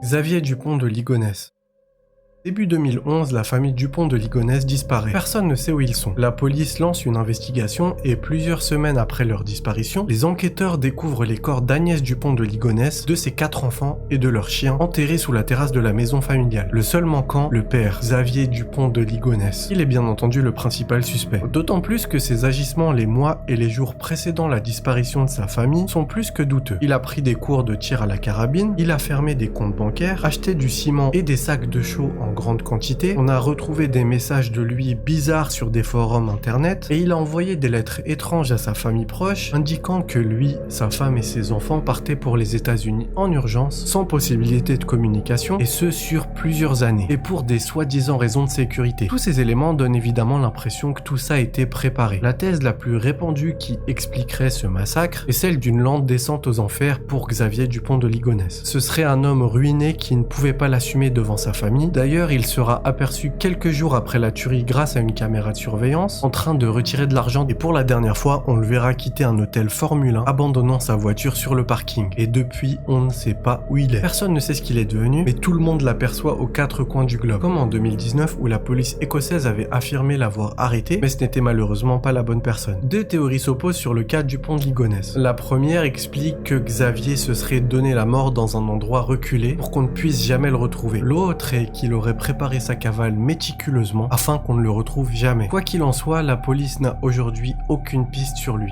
Xavier Dupont de Ligonnès. Début 2011, la famille Dupont de Ligonnès disparaît. Personne ne sait où ils sont. La police lance une investigation et plusieurs semaines après leur disparition, les enquêteurs découvrent les corps d'Agnès Dupont de Ligonnès, de ses 4 enfants et de leur chien enterrés sous la terrasse de la maison familiale. Le seul manquant, le père, Xavier Dupont de Ligonnès. Il est bien entendu le principal suspect. D'autant plus que ses agissements les mois et les jours précédant la disparition de sa famille sont plus que douteux. Il a pris des cours de tir à la carabine, il a fermé des comptes bancaires, acheté du ciment et des sacs de chaux en grande quantité, on a retrouvé des messages de lui bizarres sur des forums internet et il a envoyé des lettres étranges à sa famille proche indiquant que lui, sa femme et ses enfants partaient pour les États-Unis en urgence, sans possibilité de communication et ce sur plusieurs années et pour des soi-disant raisons de sécurité. Tous ces éléments donnent évidemment l'impression que tout ça a été préparé. La thèse la plus répandue qui expliquerait ce massacre est celle d'une lente descente aux enfers pour Xavier Dupont de Ligonnès. Ce serait un homme ruiné qui ne pouvait pas l'assumer devant sa famille. D'ailleurs, il sera aperçu quelques jours après la tuerie grâce à une caméra de surveillance en train de retirer de l'argent et pour la dernière fois, on le verra quitter un hôtel Formule 1 abandonnant sa voiture sur le parking. Et depuis, on ne sait pas où il est. Personne ne sait ce qu'il est devenu, mais tout le monde l'aperçoit aux 4 coins du globe. Comme en 2019 où la police écossaise avait affirmé l'avoir arrêté, mais ce n'était malheureusement pas la bonne personne. 2 théories s'opposent sur le cas Dupont de Ligonnès. La première explique que Xavier se serait donné la mort dans un endroit reculé pour qu'on ne puisse jamais le retrouver. L'autre est qu'il aurait préparé sa cavale méticuleusement afin qu'on ne le retrouve jamais. Quoi qu'il en soit, la police n'a aujourd'hui aucune piste sur lui.